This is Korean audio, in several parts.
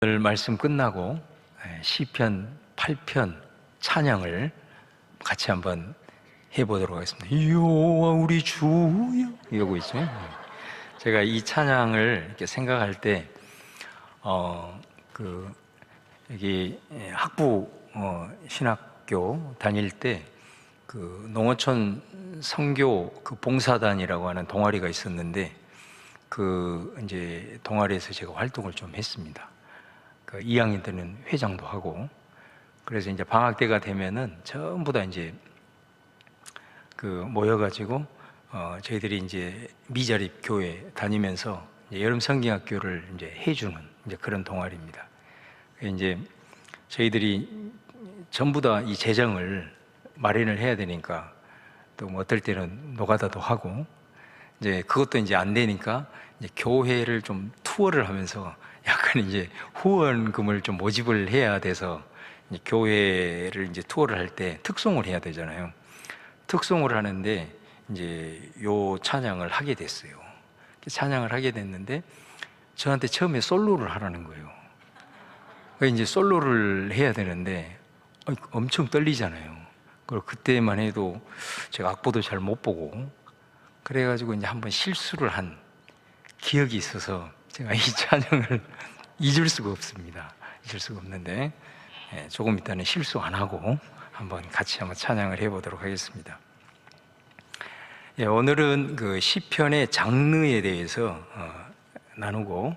오늘 말씀 끝나고 시편 8편 찬양을 같이 한번 해보도록 하겠습니다. 여호와 우리 주여 이러고 있죠. 제가 이 찬양을 이렇게 생각할 때 여기 학부 신학교 다닐 때 그 농어촌 선교 그 봉사단이라고 하는 동아리가 있었는데 그 이제 동아리에서 제가 활동을 좀 했습니다. 그 2학년 때는 회장도 하고, 그래서 이제 방학 때가 되면은 전부 다 이제 그 모여가지고 저희들이 이제 미자립 교회 다니면서 이제 여름 성경학교를 이제 해주는 이제 그런 동아리입니다. 이제 저희들이 전부 다 이 재정을 마련을 해야 되니까 또 뭐 어떨 때는 노가다도 하고, 이제 그것도 이제 안 되니까 이제 교회를 좀 투어를 하면서 약간 이제 후원금을 좀 모집을 해야 돼서 이제 교회를 이제 투어를 할 때 특송을 해야 되잖아요. 특송을 하는데 이제 요 찬양을 하게 됐어요. 찬양을 하게 됐는데 저한테 처음에 솔로를 하라는 거예요. 이제 솔로를 해야 되는데 엄청 떨리잖아요. 그리고 그때만 해도 제가 악보도 잘 못 보고 그래가지고 이제 한번 실수를 한 기억이 있어서 제가 이 찬양을 잊을 수가 없습니다. 잊을 수가 없는데 조금 이따는 실수 안 하고 한번 같이 한번 찬양을 해보도록 하겠습니다. 오늘은 그 시편의 장르에 대해서 나누고,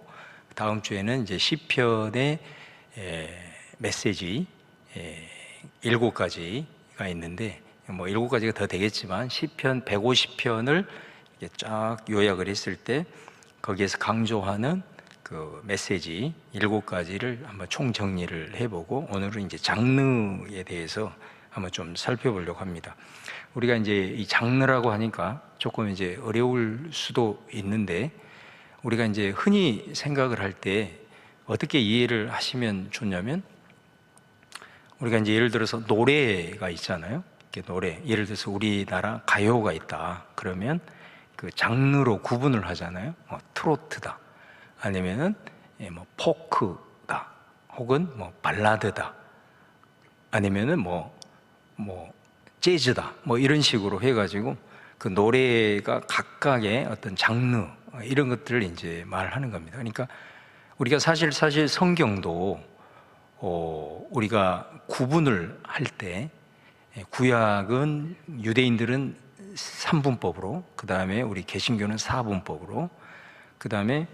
다음 주에는 이제 시편의 메시지 7가지가 있는데, 뭐 7가지가 더 되겠지만 시편 150편을 쫙 요약을 했을 때 거기에서 강조하는 그 메시지 7가지를 한번 총정리를 해보고, 오늘은 이제 장르에 대해서 한번 좀 살펴보려고 합니다. 우리가 이제 이 장르라고 하니까 조금 이제 어려울 수도 있는데, 우리가 이제 흔히 생각을 할 때 어떻게 이해를 하시면 좋냐면, 우리가 이제 예를 들어서 노래가 있잖아요. 노래, 예를 들어서 우리나라 가요가 있다 그러면 그 장르로 구분을 하잖아요. 뭐 트로트다, 아니면은 뭐 포크다, 혹은 뭐 발라드다, 아니면은 뭐 재즈다, 뭐 이런 식으로 해가지고 그 노래가 각각의 어떤 장르 이런 것들을 이제 말하는 겁니다. 그러니까 우리가 사실 성경도 우리가 구분을 할 때, 구약은 유대인들은 3분법으로, 그 다음에 우리 개신교는 4분법으로, 그 다음에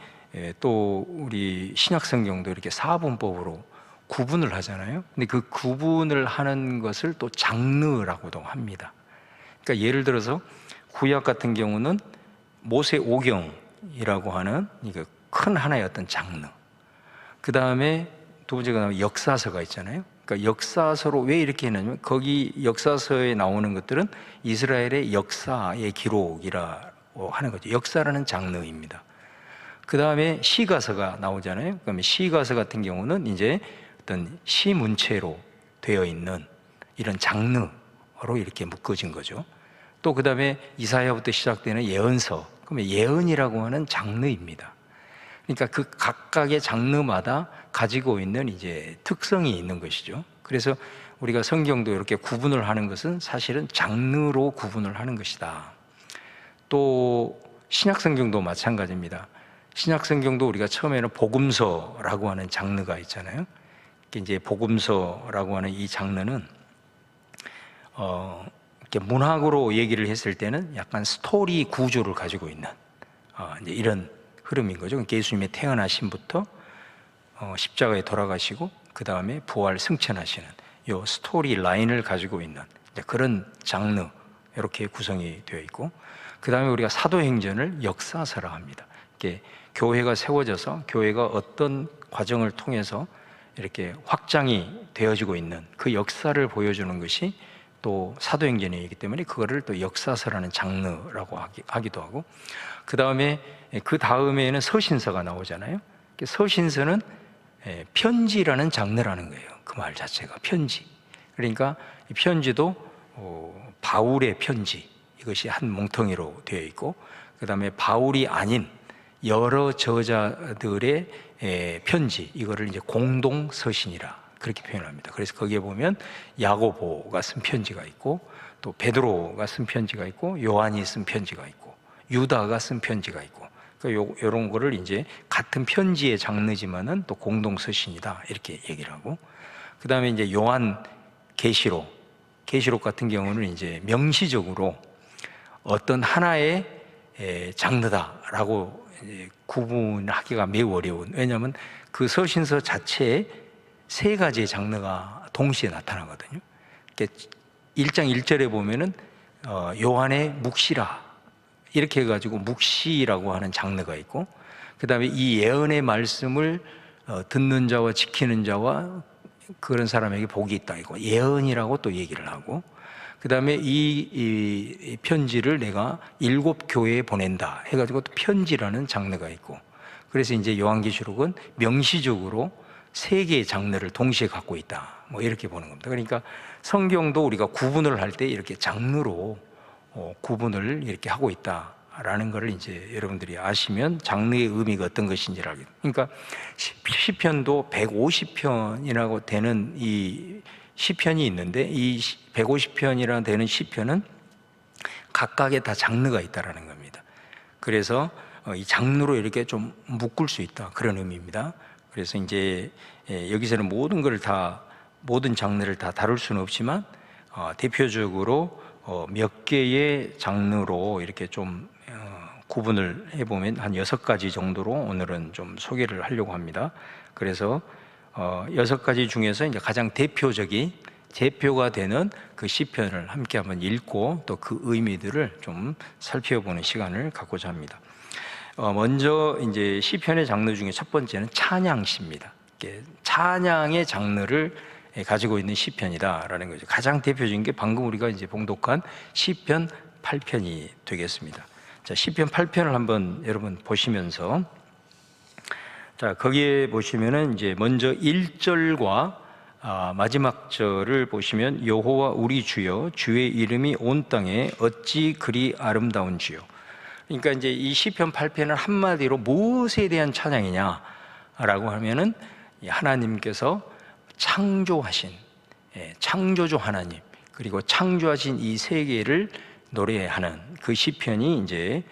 또 우리 신약성경도 이렇게 4분법으로 구분을 하잖아요. 근데 그 구분을 하는 것을 또 장르라고도 합니다. 그러니까 예를 들어서 구약 같은 경우는 모세오경이라고 하는 큰 하나의 어떤 장르, 그 다음에 두 번째가 역사서가 있잖아요. 그러니까 역사서로 왜 이렇게 했냐면, 거기 역사서에 나오는 것들은 이스라엘의 역사의 기록이라고 하는 거죠. 역사라는 장르입니다. 그 다음에 시가서가 나오잖아요. 그러면 시가서 같은 경우는 이제 어떤 시문체로 되어 있는 이런 장르로 이렇게 묶어진 거죠. 또 그 다음에 이사야부터 시작되는 예언서, 그러면 예언이라고 하는 장르입니다. 그러니까 그 각각의 장르마다 가지고 있는 이제 특성이 있는 것이죠. 그래서 우리가 성경도 이렇게 구분을 하는 것은 사실은 장르로 구분을 하는 것이다. 또 신약 성경도 마찬가지입니다. 신약 성경도 우리가 처음에는 복음서라고 하는 장르가 있잖아요. 이제 복음서라고 하는 이 장르는 이렇게 문학으로 얘기를 했을 때는 약간 스토리 구조를 가지고 있는 이제 이런 흐름인 거죠. 예수님의 태어나심부터 십자가에 돌아가시고 그 다음에 부활 승천하시는 이 스토리 라인을 가지고 있는 그런 장르, 이렇게 구성이 되어 있고, 그 다음에 우리가 사도행전을 역사서라 합니다. 이렇게 교회가 세워져서 교회가 어떤 과정을 통해서 이렇게 확장이 되어지고 있는 그 역사를 보여주는 것이 또 사도행전이기 때문에 그거를 또 역사서라는 장르라고 하기도 하고, 그 다음에는 서신서가 나오잖아요. 서신서는 편지라는 장르라는 거예요. 그 말 자체가 편지. 그러니까 이 편지도 바울의 편지, 이것이 한 뭉텅이로 되어 있고, 그 다음에 바울이 아닌 여러 저자들의 편지, 이거를 이제 공동 서신이라 그렇게 표현합니다. 그래서 거기에 보면 야고보가 쓴 편지가 있고, 또 베드로가 쓴 편지가 있고, 요한이 쓴 편지가 있고, 유다가 쓴 편지가 있고, 그러니까 요런 거를 이제 같은 편지의 장르지만은 또 공동 서신이다 이렇게 얘기를 하고, 그 다음에 이제 요한 계시록 같은 경우는 이제 명시적으로 어떤 하나의 장르다라고 구분하기가 매우 어려운, 왜냐하면 그 서신서 자체에 세 가지의 장르가 동시에 나타나거든요. 1장 1절에 보면은 요한의 묵시라 이렇게 해가지고 묵시라고 하는 장르가 있고, 그 다음에 이 예언의 말씀을 듣는 자와 지키는 자와 그런 사람에게 복이 있다 이거 예언이라고 또 얘기를 하고, 그 다음에 이 편지를 내가 7 교회에 보낸다 해가지고 또 편지라는 장르가 있고, 그래서 이제 요한계시록은 명시적으로 3개의 장르를 동시에 갖고 있다 뭐 이렇게 보는 겁니다. 그러니까 성경도 우리가 구분을 할 때 이렇게 장르로 구분을 이렇게 하고 있다라는 것을 이제 여러분들이 아시면 장르의 의미가 어떤 것인지를 알게. 그러니까 시편도 150편이라고 되는 이 시편이 있는데, 이 150편이라고 되는 시편은 각각의 다 장르가 있다라는 겁니다. 그래서 이 장르로 이렇게 좀 묶을 수 있다 그런 의미입니다. 그래서 이제 여기서는 모든 장르를 다 다룰 수는 없지만 대표적으로 몇 개의 장르로 이렇게 좀 구분을 해보면 한 6가지 정도로 오늘은 좀 소개를 하려고 합니다. 그래서 6가지 중에서 이제 가장 대표가 되는 그 시편을 함께 한번 읽고 또 그 의미들을 좀 살펴보는 시간을 갖고자 합니다. 먼저 이제 시편의 장르 중에 첫 번째는 찬양시입니다. 찬양의 장르를 가지고 있는 시편이다라는 거죠. 가장 대표적인 게 방금 우리가 이제 봉독한 시편 8편이 되겠습니다. 자, 시편 8편을 한번 여러분 보시면서, 자, 거기에 보시면은 이제 먼저 1절과 마지막 절을 보시면 여호와 우리 주여 주의 이름이 온 땅에 어찌 그리 아름다운 주여. 그러니까 이제 이 시편 8편은 한마디로 무엇에 대한 찬양이냐라고 하면은 하나님께서 창조하신 창조주 하나님, 그리고 창조하신 이 세계를 노래하는 그 시편이 이제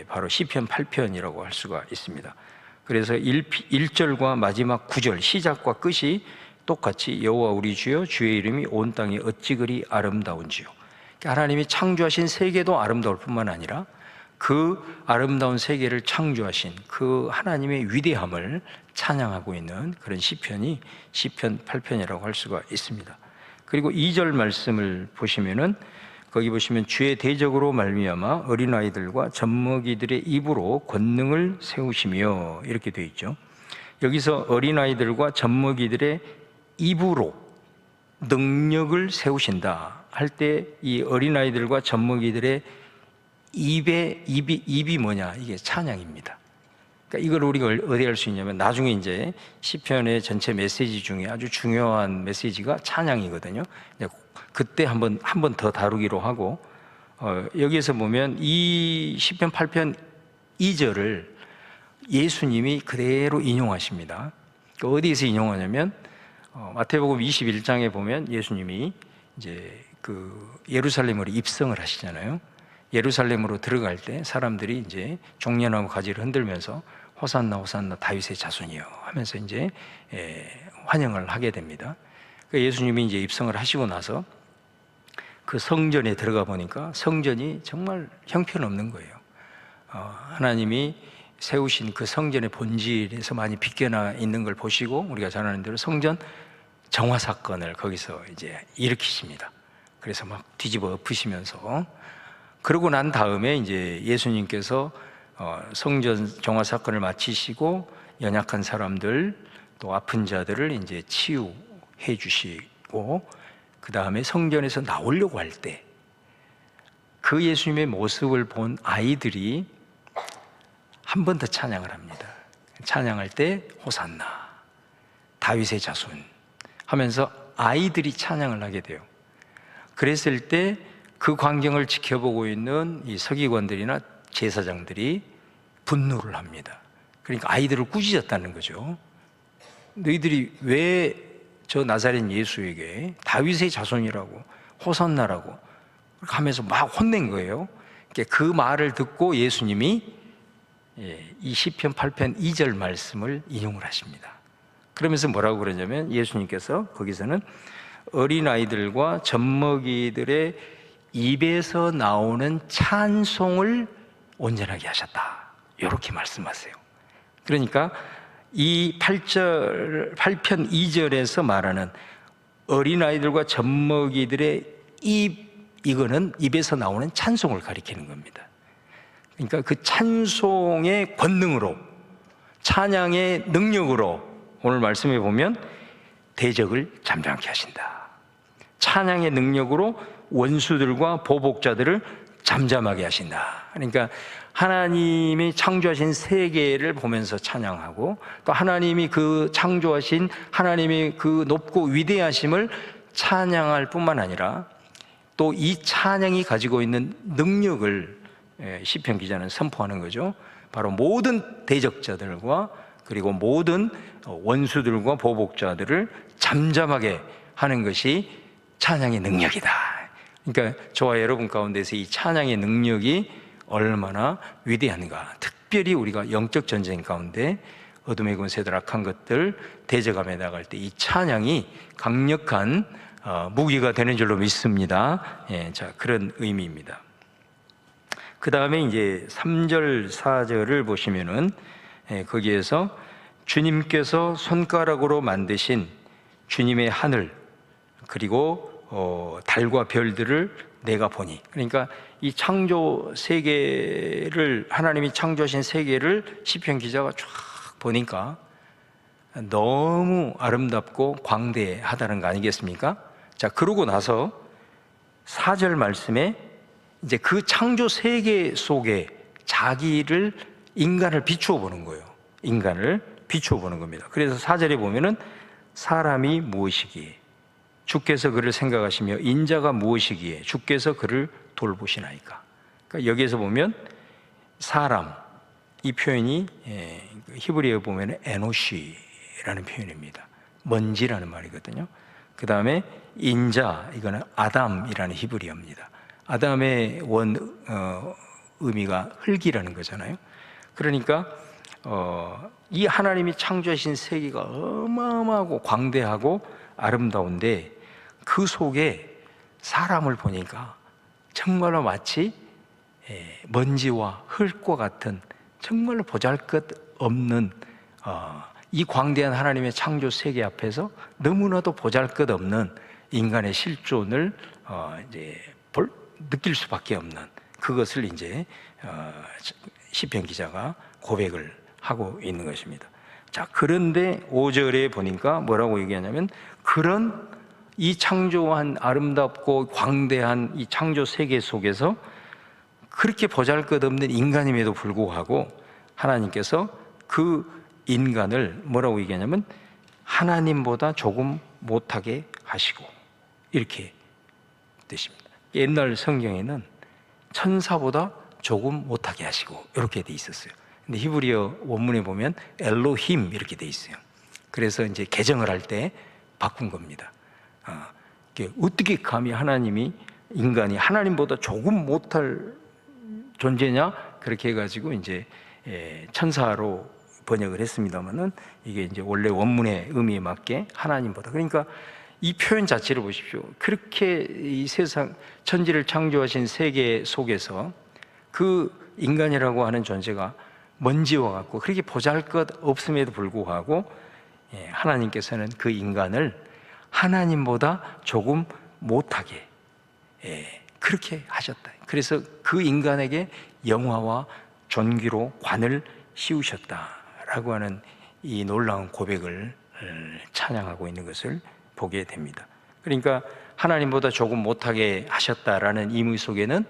바로 시편 8편이라고 할 수가 있습니다. 그래서 1절과 마지막 9절 시작과 끝이 똑같이 여호와 우리 주여 주의 이름이 온 땅에 어찌 그리 아름다운지요. 하나님이 창조하신 세계도 아름다울 뿐만 아니라 그 아름다운 세계를 창조하신 그 하나님의 위대함을 찬양하고 있는 그런 시편이 시편 8편이라고 할 수가 있습니다. 그리고 2절 말씀을 보시면은 거기 보시면 주의 대적으로 말미암아 어린아이들과 젖먹이들의 입으로 권능을 세우시며 이렇게 되어 있죠. 여기서 어린아이들과 젖먹이들의 입으로 능력을 세우신다 할 때 이 어린아이들과 젖먹이들의 입이 뭐냐? 이게 찬양입니다. 그러니까 이걸 우리가 어디에 할 수 있냐면 나중에 이제 시편의 전체 메시지 중에 아주 중요한 메시지가 찬양이거든요. 그때 한번 더 다루기로 하고, 여기에서 보면 이 시편 8편 2절을 예수님이 그대로 인용하십니다. 그러니까 어디에서 인용하냐면 마태복음 21장에 보면 예수님이 이제 그 예루살렘으로 입성을 하시잖아요. 예루살렘으로 들어갈 때 사람들이 이제 종려나무 가지를 흔들면서 호산나 호산나 다윗의 자손이여 하면서 이제 환영을 하게 됩니다. 예수님이 이제 입성을 하시고 나서 그 성전에 들어가 보니까 성전이 정말 형편없는 거예요. 하나님이 세우신 그 성전의 본질에서 많이 비껴나 있는 걸 보시고 우리가 잘 아는 대로 성전 정화 사건을 거기서 이제 일으키십니다. 그래서 막 뒤집어 엎으시면서, 그러고 난 다음에 이제 예수님께서 성전 정화 사건을 마치시고 연약한 사람들 또 아픈 자들을 이제 치유해 주시고, 그 다음에 성전에서 나오려고 할 때 그 예수님의 모습을 본 아이들이 한 번 더 찬양을 합니다. 찬양할 때 호산나 다윗의 자손 하면서 아이들이 찬양을 하게 돼요. 그랬을 때 그 광경을 지켜보고 있는 이 서기관들이나 제사장들이 분노를 합니다. 그러니까 아이들을 꾸짖었다는 거죠. 너희들이 왜 저 나사렛 예수에게 다윗의 자손이라고 호산나라고 하면서 막 혼낸 거예요. 그 말을 듣고 예수님이 이 시편 8편 2절 말씀을 인용을 하십니다. 그러면서 뭐라고 그러냐면 예수님께서 거기서는 어린아이들과 젖먹이들의 입에서 나오는 찬송을 온전하게 하셨다, 이렇게 말씀하세요. 그러니까 이 8편 2절에서 말하는 어린아이들과 젖먹이들의 이거는 입에서 나오는 찬송을 가리키는 겁니다. 그러니까 그 찬송의 권능으로, 찬양의 능력으로 오늘 말씀에 보면 대적을 잠잠케 하신다. 찬양의 능력으로 원수들과 보복자들을 잠잠하게 하신다. 그러니까 하나님이 창조하신 세계를 보면서 찬양하고, 또 하나님이 그 창조하신 하나님의 그 높고 위대하심을 찬양할 뿐만 아니라 또 이 찬양이 가지고 있는 능력을 시편 기자는 선포하는 거죠. 바로 모든 대적자들과 그리고 모든 원수들과 보복자들을 잠잠하게 하는 것이 찬양의 능력이다. 그러니까 저와 여러분 가운데서 이 찬양의 능력이 얼마나 위대한가, 특별히 우리가 영적 전쟁 가운데 어둠의 권세 악한 것들 대적함에 나갈 때 이 찬양이 강력한 무기가 되는 줄로 믿습니다. 자, 그런 의미입니다. 그 다음에 이제 3절 4절을 보시면은 거기에서 주님께서 손가락으로 만드신 주님의 하늘, 그리고 달과 별들을 내가 보니, 그러니까 이 창조 세계를, 하나님이 창조하신 세계를 시편 기자가 쫙 보니까 너무 아름답고 광대하다는 거 아니겠습니까? 자, 그러고 나서 4절 말씀에 이제 그 창조 세계 속에 자기를, 인간을 비추어 보는 거예요. 인간을 비추어 보는 겁니다. 그래서 4절에 보면은 사람이 무엇이기에 주께서 그를 생각하시며 인자가 무엇이기에 주께서 그를 돌보시나이까. 그러니까 여기에서 보면 사람, 이 표현이 히브리어에 보면 에노시라는 표현입니다. 먼지라는 말이거든요. 그 다음에 인자, 이거는 아담이라는 히브리어입니다. 아담의 의미가 흙이라는 거잖아요. 그러니까 이 하나님이 창조하신 세계가 어마어마하고 광대하고 아름다운데 그 속에 사람을 보니까 정말로 마치 먼지와 흙과 같은 정말로 보잘것없는 이 광대한 하나님의 창조 세계 앞에서 너무나도 보잘것없는 인간의 실존을 이제 느낄 수밖에 없는 그것을 이제 시편 기자가 고백을 하고 있는 것입니다. 자, 그런데 5절에 보니까 뭐라고 얘기하냐면 그런 이 창조한 아름답고 광대한 이 창조 세계 속에서 그렇게 보잘것없는 인간임에도 불구하고 하나님께서 그 인간을 뭐라고 얘기하냐면 하나님보다 조금 못하게 하시고, 이렇게 뜻입니다. 옛날 성경에는 천사보다 조금 못하게 하시고 이렇게 돼 있었어요. 근데 히브리어 원문에 보면 엘로힘 이렇게 돼 있어요. 그래서 이제 개정을 할 때 바꾼 겁니다. 어떻게 감히 하나님이 인간이 하나님보다 조금 못할 존재냐, 그렇게 해가지고 이제 천사로 번역을 했습니다만은 이게 이제 원래 원문의 의미에 맞게 하나님보다, 그러니까 이 표현 자체를 보십시오. 그렇게 이 세상 천지를 창조하신 세계 속에서 그 인간이라고 하는 존재가 먼지와 같고 그렇게 보잘것없음에도 불구하고 하나님께서는 그 인간을 하나님보다 조금 못하게 그렇게 하셨다. 그래서 그 인간에게 영화와 존귀로 관을 씌우셨다라고 하는 이 놀라운 고백을 찬양하고 있는 것을 보게 됩니다. 그러니까 하나님보다 조금 못하게 하셨다라는 의미 속에는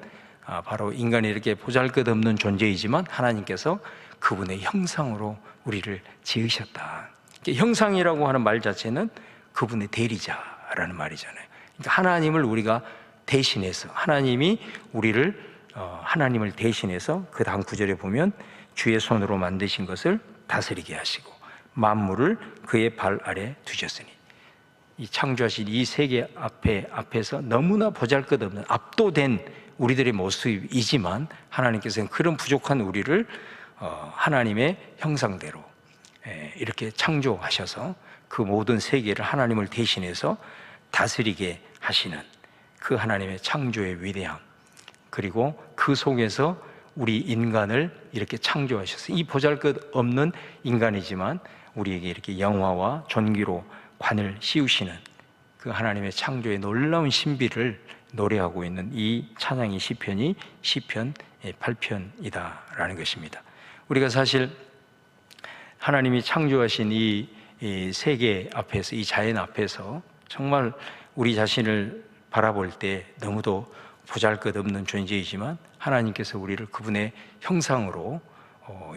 바로 인간이 이렇게 보잘것없는 존재이지만 하나님께서 그분의 형상으로 우리를 지으셨다. 형상이라고 하는 말 자체는 그분의 대리자라는 말이잖아요. 그러니까 하나님을 우리가 대신해서, 하나님이 우리를 하나님을 대신해서 그 다음 구절에 보면 주의 손으로 만드신 것을 다스리게 하시고 만물을 그의 발 아래 두셨으니. 이 창조하신 이 세계 앞에서 너무나 보잘것없는 압도된 우리들의 모습이지만 하나님께서는 그런 부족한 우리를 하나님의 형상대로 이렇게 창조하셔서 그 모든 세계를 하나님을 대신해서 다스리게 하시는 그 하나님의 창조의 위대함, 그리고 그 속에서 우리 인간을 이렇게 창조하셔서 이 보잘것없는 인간이지만 우리에게 이렇게 영화와 존귀로 관을 씌우시는 그 하나님의 창조의 놀라운 신비를 노래하고 있는 이 찬양의 시편이 시편 8편이다라는 것입니다. 우리가 사실 하나님이 창조하신 이 세계 앞에서, 이 자연 앞에서 정말 우리 자신을 바라볼 때 너무도 보잘것없는 존재이지만 하나님께서 우리를 그분의 형상으로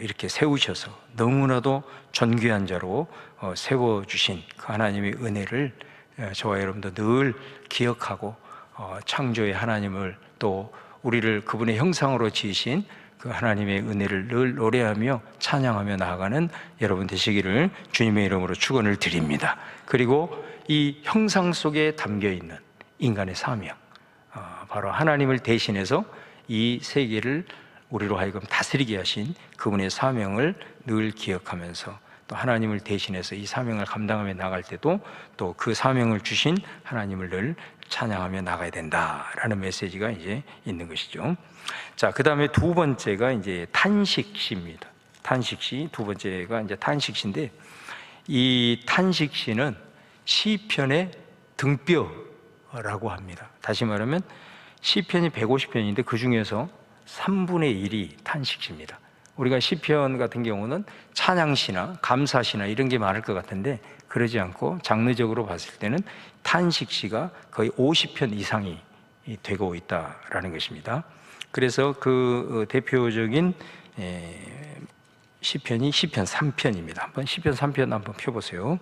이렇게 세우셔서 너무나도 존귀한 자로 세워주신 그 하나님의 은혜를 저와 여러분도 늘 기억하고 창조의 하나님을, 또 우리를 그분의 형상으로 지으신 그 하나님의 은혜를 늘 노래하며 찬양하며 나아가는 여러분 되시기를 주님의 이름으로 축원을 드립니다. 그리고 이 형상 속에 담겨있는 인간의 사명, 바로 하나님을 대신해서 이 세계를 우리로 하여금 다스리게 하신 그분의 사명을 늘 기억하면서 또 하나님을 대신해서 이 사명을 감당하며 나갈 때도 또 그 사명을 주신 하나님을 늘 찬양하며 나가야 된다라는 메시지가 이제 있는 것이죠. 자, 그 다음에 두 번째가 이제 탄식시입니다. 탄식시, 두 번째가 이제 탄식시인데, 이 탄식시는 시편의 등뼈라고 합니다. 다시 말하면 시편이 150편인데 그 중에서 3분의 1이 탄식시입니다. 우리가 시편 같은 경우는 찬양시나 감사시나 이런 게 많을 것 같은데 그러지 않고 장르적으로 봤을 때는 탄식시가 거의 50편 이상이 되고 있다라는 것입니다. 그래서 그 대표적인 시편이 시편 3편입니다. 한번 시편 3편 한번 펴보세요.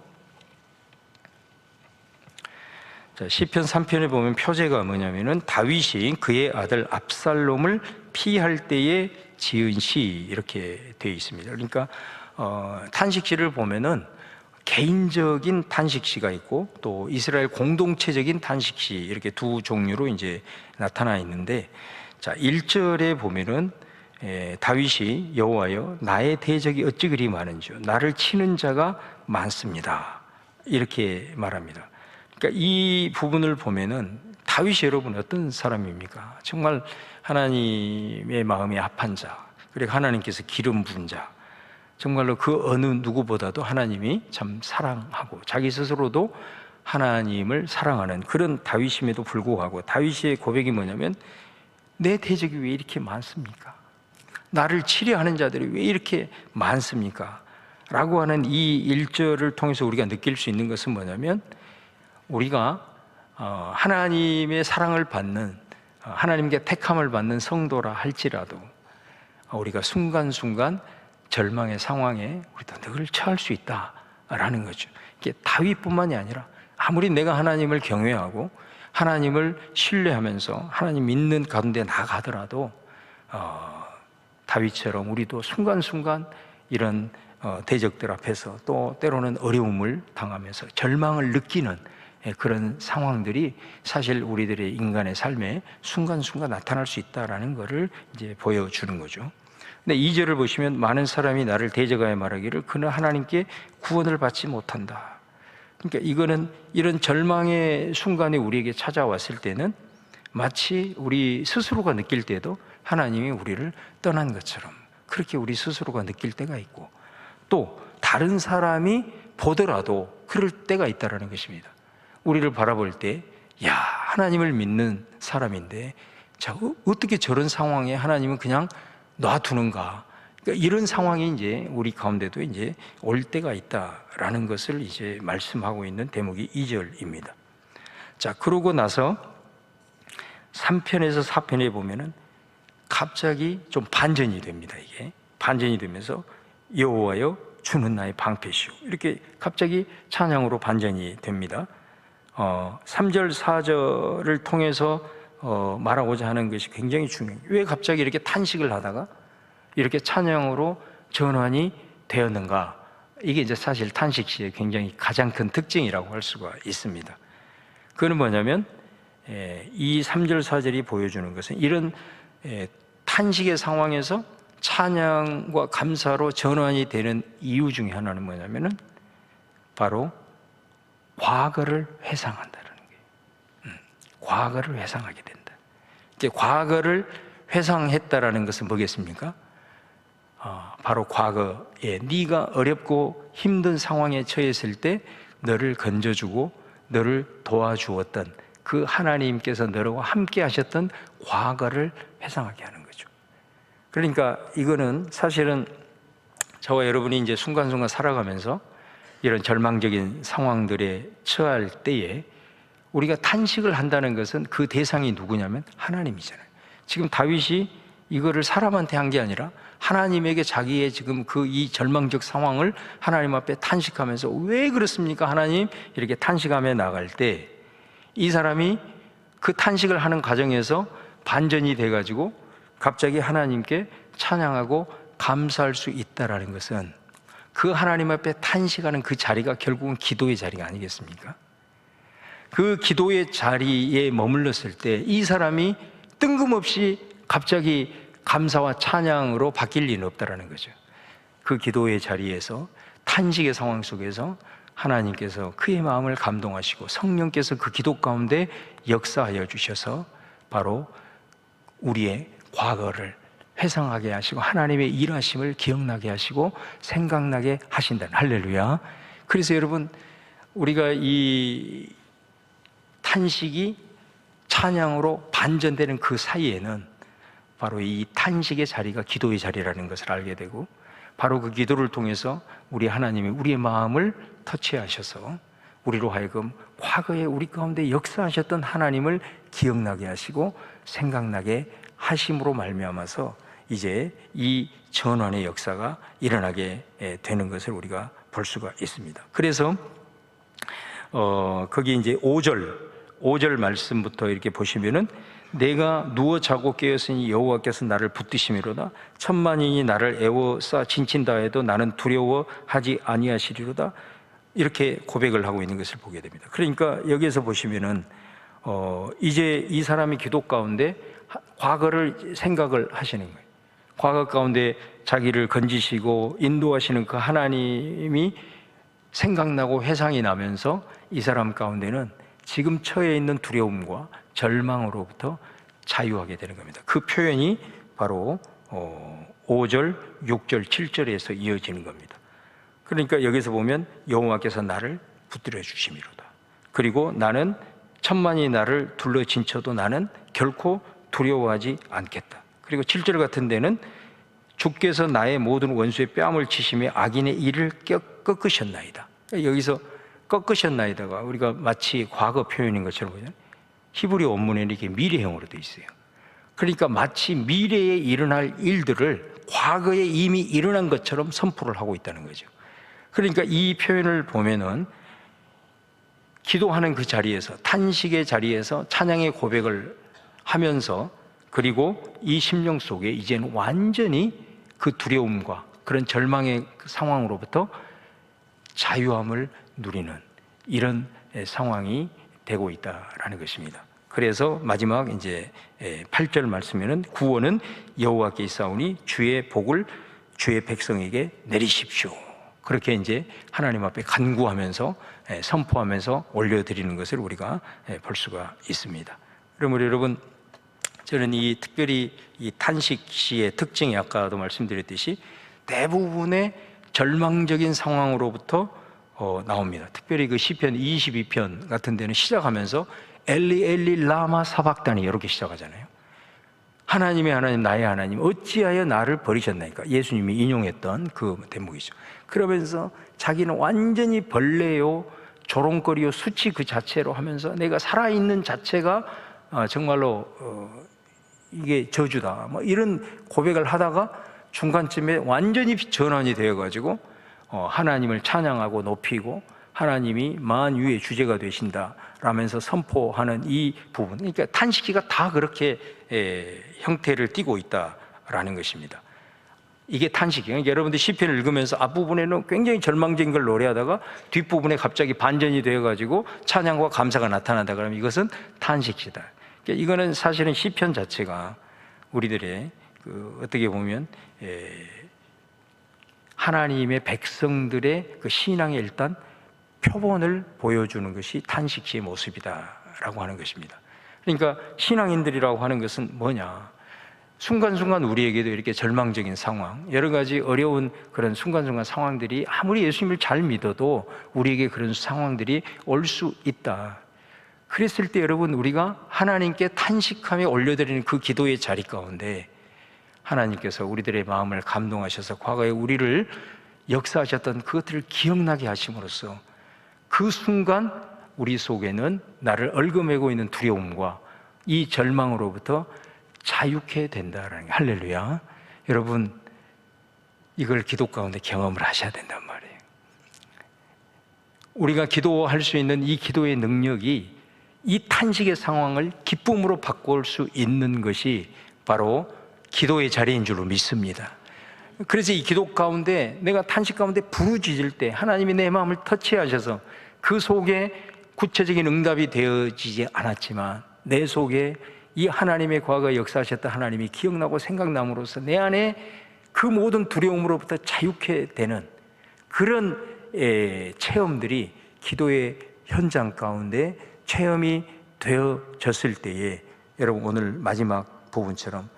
자, 시편 3편에 보면 표제가 뭐냐면은 다윗이 그의 아들 압살롬을 피할 때에 지은 시 이렇게 되어 있습니다. 그러니까 탄식시를 보면은 개인적인 탄식시가 있고 또 이스라엘 공동체적인 탄식시 이렇게 두 종류로 이제 나타나 있는데, 자 1절에 보면은 다윗이 여호와여 나의 대적이 어찌 그리 많은지요 나를 치는 자가 많습니다 이렇게 말합니다. 그러니까 이 부분을 보면은 다윗이 여러분 어떤 사람입니까? 정말 하나님의 마음이 합한 자, 그리고 하나님께서 기름 부은 자, 정말로 그 어느 누구보다도 하나님이 참 사랑하고 자기 스스로도 하나님을 사랑하는 그런 다윗임에도 불구하고 다윗의 고백이 뭐냐면 내 대적이 왜 이렇게 많습니까? 나를 치려 하는 자들이 왜 이렇게 많습니까? 라고 하는 이 1절을 통해서 우리가 느낄 수 있는 것은 뭐냐면 우리가 하나님의 사랑을 받는, 하나님께 택함을 받는 성도라 할지라도 우리가 순간순간 절망의 상황에 우리도 늘 처할 수 있다라는 거죠. 이게 다윗뿐만이 아니라 아무리 내가 하나님을 경외하고 하나님을 신뢰하면서 하나님 믿는 가운데 나가더라도 다윗처럼 우리도 순간순간 이런 대적들 앞에서 또 때로는 어려움을 당하면서 절망을 느끼는 그런 상황들이 사실 우리들의 인간의 삶에 순간순간 나타날 수 있다라는 것을 이제 보여주는 거죠. 근데 2절을 보시면 많은 사람이 나를 대적하여 말하기를 그는 하나님께 구원을 받지 못한다. 그러니까 이거는 이런 절망의 순간이 우리에게 찾아왔을 때는 마치 우리 스스로가 느낄 때도 하나님이 우리를 떠난 것처럼 그렇게 우리 스스로가 느낄 때가 있고 또 다른 사람이 보더라도 그럴 때가 있다라는 것입니다. 우리를 바라볼 때, 야, 하나님을 믿는 사람인데, 자, 어떻게 저런 상황에 하나님은 그냥 놔두는가? 그러니까 이런 상황이 이제 우리 가운데도 이제 올 때가 있다라는 것을 이제 말씀하고 있는 대목이 2절입니다. 자, 그러고 나서 3편에서 4편에 보면은 갑자기 좀 반전이 됩니다. 이게 반전이 되면서 여호와여 주는 나의 방패시오 이렇게 갑자기 찬양으로 반전이 됩니다. 3절, 4절을 통해서 말하고자 하는 것이 굉장히 중요해요. 왜 갑자기 이렇게 탄식을 하다가 이렇게 찬양으로 전환이 되었는가? 이게 이제 사실 탄식시의 굉장히 가장 큰 특징이라고 할 수가 있습니다. 그건 뭐냐면 이 3절 4절이 보여주는 것은 이런 탄식의 상황에서 찬양과 감사로 전환이 되는 이유 중에 하나는 뭐냐면은 바로 과거를 회상한다는 거예요. 과거를 회상하게 된다. 이제 과거를 회상했다라는 것은 뭐겠습니까? 바로 과거에 네가 어렵고 힘든 상황에 처했을 때 너를 건져주고 너를 도와주었던 그 하나님께서 너와 함께 하셨던 과거를 회상하게 하는 거죠. 그러니까 이거는 사실은 저와 여러분이 이제 순간순간 살아가면서 이런 절망적인 상황들에 처할 때에 우리가 탄식을 한다는 것은 그 대상이 누구냐면 하나님이잖아요. 지금 다윗이 이거를 사람한테 한 게 아니라 하나님에게 자기의 지금 그 이 절망적 상황을 하나님 앞에 탄식하면서 왜 그렇습니까 하나님? 이렇게 탄식하며 나갈 때 이 사람이 그 탄식을 하는 과정에서 반전이 돼가지고 갑자기 하나님께 찬양하고 감사할 수 있다라는 것은 그 하나님 앞에 탄식하는 그 자리가 결국은 기도의 자리가 아니겠습니까? 그 기도의 자리에 머물렀을 때 이 사람이 뜬금없이 갑자기 감사와 찬양으로 바뀔 리는 없다라는 거죠. 그 기도의 자리에서 탄식의 상황 속에서 하나님께서 그의 마음을 감동하시고 성령께서 그 기도 가운데 역사하여 주셔서 바로 우리의 과거를 회상하게 하시고 하나님의 일하심을 기억나게 하시고 생각나게 하신다는, 할렐루야. 그래서 여러분, 우리가 이 탄식이 찬양으로 반전되는 그 사이에는 바로 이 탄식의 자리가 기도의 자리라는 것을 알게 되고, 바로 그 기도를 통해서 우리 하나님이 우리의 마음을 터치하셔서 우리로 하여금 과거에 우리 가운데 역사하셨던 하나님을 기억나게 하시고 생각나게 하심으로 말미암아서 이제 이 전환의 역사가 일어나게 되는 것을 우리가 볼 수가 있습니다. 그래서 거기 이제 5절 말씀부터 이렇게 보시면은 내가 누워 자고 깨었으니 여호와께서 나를 붙드심이로다. 천만인이 나를 애워싸 진친다 해도 나는 두려워하지 아니하시리로다. 이렇게 고백을 하고 있는 것을 보게 됩니다. 그러니까 여기에서 보시면은 이제 이 사람이 기도 가운데 과거를 생각을 하시는 거예요. 과거 가운데 자기를 건지시고 인도하시는 그 하나님이 생각나고 회상이 나면서 이 사람 가운데는 지금 처해 있는 두려움과 절망으로부터 자유하게 되는 겁니다. 그 표현이 바로 5절, 6절, 7절에서 이어지는 겁니다. 그러니까 여기서 보면 여호와께서 나를 붙들어 주심이로다. 그리고 나는 천만이 나를 둘러 진쳐도 나는 결코 두려워하지 않겠다. 그리고 7절 같은 데는 주께서 나의 모든 원수의 뺨을 치시며 악인의 이를 꺾으셨나이다. 여기서 꺾으셨나이다가 우리가 마치 과거 표현인 것처럼 보잖아요. 히브리 원문에는 이렇게 미래형으로 되어 있어요. 그러니까 마치 미래에 일어날 일들을 과거에 이미 일어난 것처럼 선포를 하고 있다는 거죠. 그러니까 이 표현을 보면은 기도하는 그 자리에서, 탄식의 자리에서 찬양의 고백을 하면서, 그리고 이 심령 속에 이제는 완전히 그 두려움과 그런 절망의 상황으로부터 자유함을 누리는 이런 상황이 되고 있다라는 것입니다. 그래서 마지막 이제 8절 말씀에는 구원은 여호와께 있사오니 주의 복을 주의 백성에게 내리십시오. 그렇게 이제 하나님 앞에 간구하면서 선포하면서 올려드리는 것을 우리가 볼 수가 있습니다. 그러므로 여러분, 저는 이 특별히 이 탄식시의 특징이 아까도 말씀드렸듯이 대부분의 절망적인 상황으로부터 나옵니다. 특별히 그 시편 22편 같은 데는 시작하면서 엘리 엘리 라마 사박다니 이렇게 시작하잖아요. 하나님의 하나님 나의 하나님 어찌하여 나를 버리셨나이까, 예수님이 인용했던 그 대목이죠. 그러면서 자기는 완전히 벌레요 조롱거리요 수치 그 자체로 하면서 내가 살아있는 자체가 정말로 이게 저주다 뭐 이런 고백을 하다가 중간쯤에 완전히 전환이 되어가지고 하나님을 찬양하고 높이고 하나님이 만유의 주제가 되신다 라면서 선포하는 이 부분, 그러니까 탄식기가 다 그렇게 형태를 띠고 있다라는 것입니다. 이게 탄식이에요. 그러니까 여러분들 시편을 읽으면서 앞부분에는 굉장히 절망적인 걸 노래하다가 뒷부분에 갑자기 반전이 되어가지고 찬양과 감사가 나타난다 그러면 이것은 탄식이다. 그러니까 이거는 사실은 시편 자체가 우리들의 어떻게 보면 하나님의 백성들의 그 신앙의 일단 표본을 보여주는 것이 탄식시의 모습이다라고 하는 것입니다. 그러니까 신앙인들이라고 하는 것은 뭐냐? 순간순간 우리에게도 이렇게 절망적인 상황, 여러 가지 어려운 그런 순간순간 상황들이 아무리 예수님을 잘 믿어도 우리에게 그런 상황들이 올 수 있다. 그랬을 때 여러분, 우리가 하나님께 탄식하며 올려드리는 그 기도의 자리 가운데 하나님께서 우리들의 마음을 감동하셔서 과거에 우리를 역사하셨던 그것들을 기억나게 하심으로써 그 순간 우리 속에는 나를 얽어매고 있는 두려움과 이 절망으로부터 자유케 된다라는 게, 할렐루야. 여러분, 이걸 기도 가운데 경험을 하셔야 된단 말이에요. 우리가 기도할 수 있는 이 기도의 능력이 이 탄식의 상황을 기쁨으로 바꿀 수 있는 것이 바로 기도의 자리인 줄로 믿습니다. 그래서 이 기도 가운데, 내가 탄식 가운데 부르짖을 때 하나님이 내 마음을 터치하셔서 그 속에 구체적인 응답이 되어지지 않았지만 내 속에 이 하나님의 과거에 역사하셨던 하나님이 기억나고 생각남으로써 내 안에 그 모든 두려움으로부터 자유케 되는 그런 체험들이 기도의 현장 가운데 체험이 되어졌을 때에, 여러분 오늘 마지막 부분처럼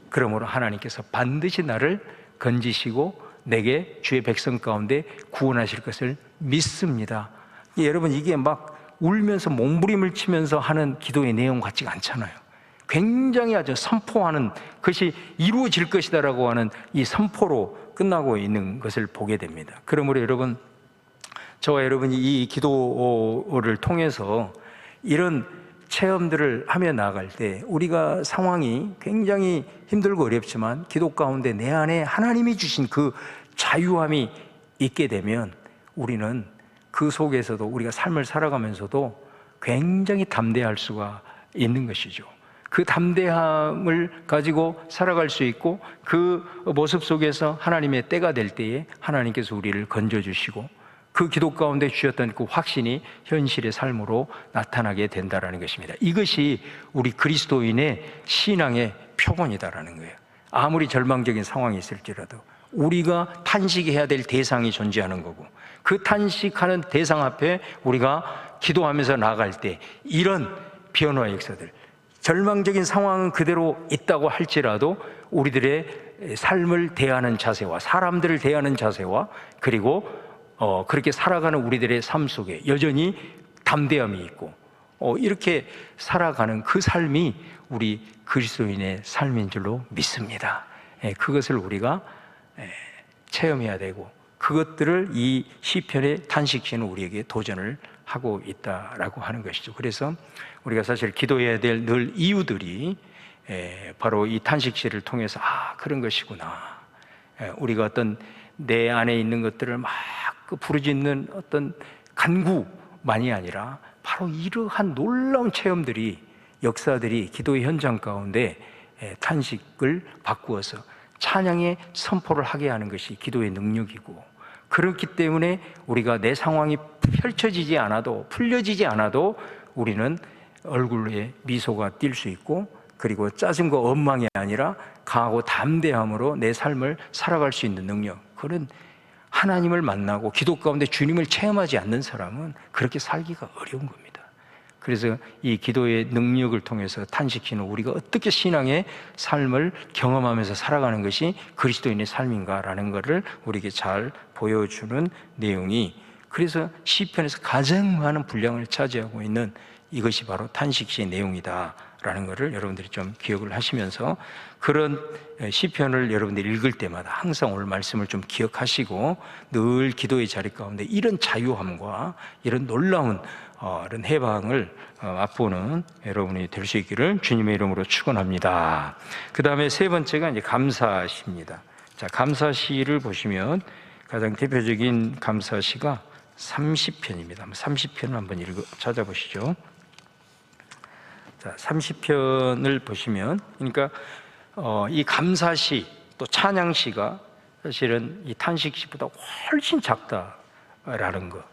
그러므로 하나님께서 반드시 나를 건지시고 내게 주의 백성 가운데 구원하실 것을 믿습니다. 여러분, 이게 막 울면서 몸부림을 치면서 하는 기도의 내용 같지가 않잖아요. 굉장히 아주 선포하는 것이 이루어질 것이다라고 하는 이 선포로 끝나고 있는 것을 보게 됩니다. 그러므로 여러분, 저와 여러분이 이 기도를 통해서 이런 체험들을 하며 나아갈 때 우리가 상황이 굉장히 힘들고 어렵지만 기도 가운데 내 안에 하나님이 주신 그 자유함이 있게 되면 우리는 그 속에서도 우리가 삶을 살아가면서도 굉장히 담대할 수가 있는 것이죠. 그 담대함을 가지고 살아갈 수 있고 그 모습 속에서 하나님의 때가 될 때에 하나님께서 우리를 건져주시고 그 기도 가운데 주셨던 그 확신이 현실의 삶으로 나타나게 된다는 것입니다. 이것이 우리 그리스도인의 신앙의 표본이다라는 거예요. 아무리 절망적인 상황이 있을지라도 우리가 탄식해야 될 대상이 존재하는 거고, 그 탄식하는 대상 앞에 우리가 기도하면서 나아갈 때 이런 변화의 역사들, 절망적인 상황은 그대로 있다고 할지라도 우리들의 삶을 대하는 자세와 사람들을 대하는 자세와 그리고 그렇게 살아가는 우리들의 삶 속에 여전히 담대함이 있고 이렇게 살아가는 그 삶이 우리 그리스도인의 삶인 줄로 믿습니다. 그것을 우리가 체험해야 되고 그것들을 이 시편의 탄식시는 우리에게 도전을 하고 있다라고 하는 것이죠. 그래서 우리가 사실 기도해야 될 늘 이유들이 바로 이 탄식시를 통해서 그런 것이구나. 우리가 어떤 내 안에 있는 것들을 막 부르짖는 어떤 간구만이 아니라 바로 이러한 놀라운 체험들이, 역사들이 기도의 현장 가운데 탄식을 바꾸어서 찬양의 선포를 하게 하는 것이 기도의 능력이고, 그렇기 때문에 우리가 내 상황이 펼쳐지지 않아도, 풀려지지 않아도 우리는 얼굴에 미소가 띌 수 있고, 그리고 짜증과 원망이 아니라 강하고 담대함으로 내 삶을 살아갈 수 있는 능력, 그런 하나님을 만나고 기도 가운데 주님을 체험하지 않는 사람은 그렇게 살기가 어려운 겁니다. 그래서 이 기도의 능력을 통해서 탄식시는 우리가 어떻게 신앙의 삶을 경험하면서 살아가는 것이 그리스도인의 삶인가라는 것을 우리에게 잘 보여주는 내용이, 그래서 시편에서 가장 많은 분량을 차지하고 있는 이것이 바로 탄식시의 내용이다라는 것을 여러분들이 좀 기억을 하시면서 그런 시편을 여러분들이 읽을 때마다 항상 오늘 말씀을 좀 기억하시고 늘 기도의 자리 가운데 이런 자유함과 이런 놀라운 이런 해방을 맛보는 여러분이 될 수 있기를 주님의 이름으로 축원합니다. 그 다음에 세 번째가 이제 감사시입니다. 자, 감사시를 보시면 가장 대표적인 감사시가 30편입니다. 30편을 한번 찾아보시죠. 자, 30편을 보시면, 그러니까 이 감사시, 또 찬양시가 사실은 이 탄식시보다 훨씬 작다라는 거.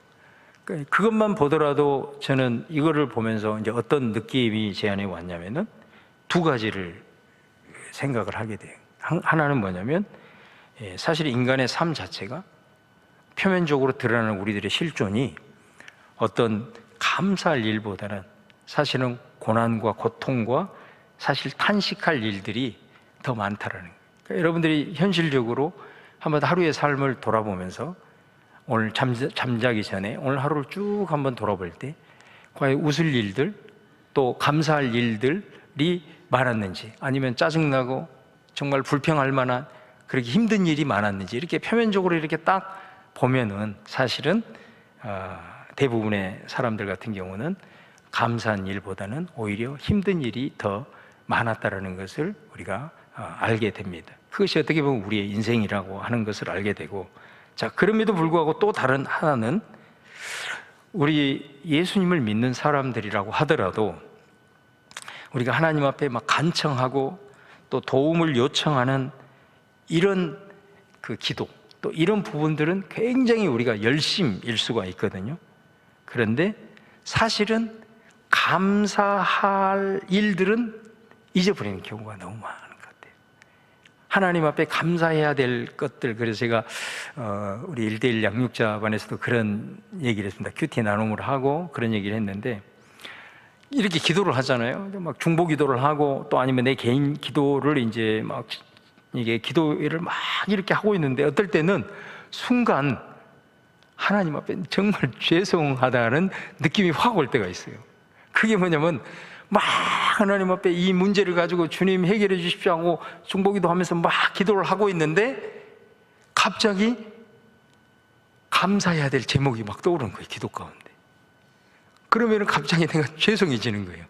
그것만 보더라도 저는 이거를 보면서 이제 어떤 느낌이 제 안에 왔냐면은 두 가지를 생각을 하게 돼요. 하나는 뭐냐면 사실 인간의 삶 자체가 표면적으로 드러나는 우리들의 실존이 어떤 감사할 일보다는 사실은 고난과 고통과 사실 탄식할 일들이 더 많다라는 거예요. 그러니까 여러분들이 현실적으로 한번 하루의 삶을 돌아보면서 오늘 잠자기 전에 오늘 하루를 쭉 한번 돌아볼 때 과연 웃을 일들 또 감사할 일들이 많았는지, 아니면 짜증나고 정말 불평할 만한 그렇게 힘든 일이 많았는지, 이렇게 표면적으로 이렇게 딱 보면은 사실은 대부분의 사람들 같은 경우는 감사한 일보다는 오히려 힘든 일이 더 많았다라는 것을 우리가 알게 됩니다. 그것이 어떻게 보면 우리의 인생이라고 하는 것을 알게 되고, 자, 그럼에도 불구하고 또 다른 하나는 우리 예수님을 믿는 사람들이라고 하더라도 우리가 하나님 앞에 막 간청하고 또 도움을 요청하는 이런 그 기도, 또 이런 부분들은 굉장히 우리가 열심일 수가 있거든요. 그런데 사실은 감사할 일들은 잊어버리는 경우가 너무 많은 것 같아요. 하나님 앞에 감사해야 될 것들, 그래서 제가 우리 1:1 양육자반에서도 그런 얘기를 했습니다. 큐티 나눔을 하고 그런 얘기를 했는데, 이렇게 기도를 하잖아요. 막 중보 기도를 하고 또 아니면 내 개인 기도를 이제 막 이게 기도를 막 이렇게 하고 있는데, 어떨 때는 순간 하나님 앞에 정말 죄송하다는 느낌이 확 올 때가 있어요. 그게 뭐냐면 막 하나님 앞에 이 문제를 가지고 주님 해결해 주십시오 하고 중보기도 하면서 막 기도를 하고 있는데 갑자기 감사해야 될 제목이 막 떠오르는 거예요, 기도 가운데. 그러면 갑자기 내가 죄송해지는 거예요.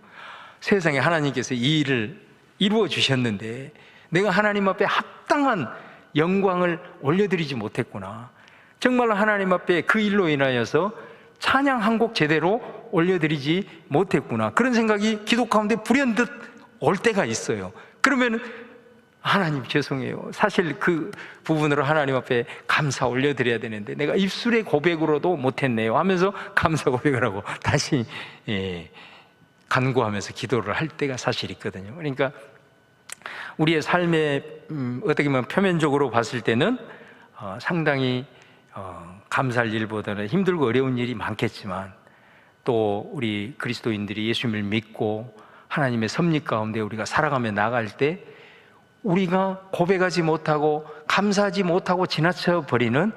세상에 하나님께서 이 일을 이루어 주셨는데 내가 하나님 앞에 합당한 영광을 올려드리지 못했구나. 정말 하나님 앞에 그 일로 인하여서 찬양 한 곡 제대로 올려드리지 못했구나. 그런 생각이 기도 가운데 불현듯 올 때가 있어요. 그러면 하나님 죄송해요. 사실 그 부분으로 하나님 앞에 감사 올려드려야 되는데 내가 입술의 고백으로도 못했네요 하면서 감사 고백을 하고 다시 간구하면서 기도를 할 때가 사실 있거든요. 그러니까 우리의 삶에 어떻게 보면 표면적으로 봤을 때는 상당히 감사할 일보다는 힘들고 어려운 일이 많겠지만, 또 우리 그리스도인들이 예수님을 믿고 하나님의 섭리 가운데 우리가 살아가며 나갈 때 우리가 고백하지 못하고 감사하지 못하고 지나쳐 버리는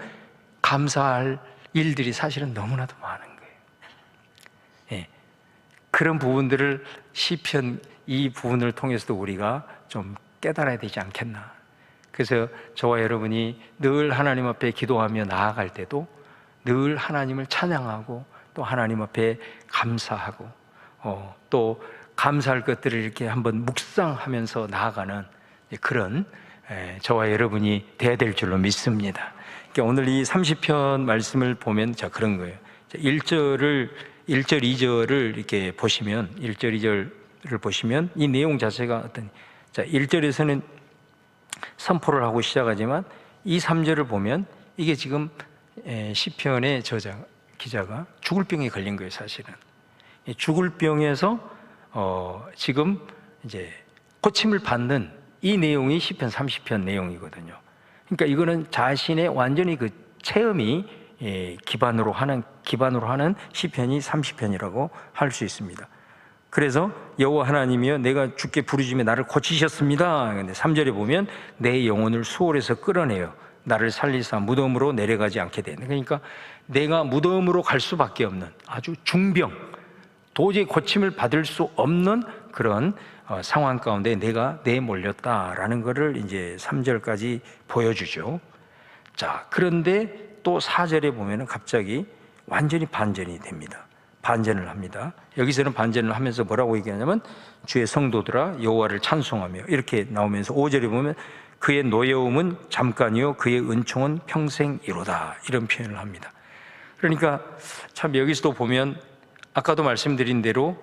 감사할 일들이 사실은 너무나도 많은 거예요. 예. 그런 부분들을 시편 이 부분을 통해서도 우리가 좀 깨달아야 되지 않겠나. 그래서 저와 여러분이 늘 하나님 앞에 기도하며 나아갈 때도 늘 하나님을 찬양하고 또 하나님 앞에 감사하고 또 감사할 것들을 이렇게 한번 묵상하면서 나아가는 그런 저와 여러분이 돼야 될 줄로 믿습니다. 그러니까 오늘 이 30편 말씀을 보면 자 그런 거예요. 1절, 2절을 이렇게 보시면 1절, 2절을 보시면 이 내용 자체가 어떤, 자 1절에서는 선포를 하고 시작하지만 이 3절을 보면 이게 지금 시편의 기자가 죽을 병에 걸린 거예요. 사실은 죽을 병에서 지금 이제 고침을 받는 이 내용이 시편 30편 내용이거든요. 그러니까 이거는 자신의 완전히 그 체험이 기반으로 하는 시편이 30편이라고 할 수 있습니다. 그래서 여호와 하나님이여 내가 주께 부르짖으며 나를 고치셨습니다. 근데 3절에 보면 내 영혼을 수월에서 끌어내어 나를 살리사 무덤으로 내려가지 않게 되네. 그러니까 내가 무덤으로 갈 수밖에 없는 아주 중병, 도저히 고침을 받을 수 없는 그런 상황 가운데 내가 내몰렸다라는 것을 이제 3절까지 보여주죠. 자, 그런데 또 4절에 보면은 갑자기 완전히 반전이 됩니다. 반전을 합니다. 여기서는 반전을 하면서 뭐라고 얘기하냐면 주의 성도들아 여호와를 찬송하며 이렇게 나오면서 5절에 보면 그의 노여움은 잠깐이요 그의 은총은 평생이로다 이런 표현을 합니다. 그러니까 참 여기서도 보면 아까도 말씀드린 대로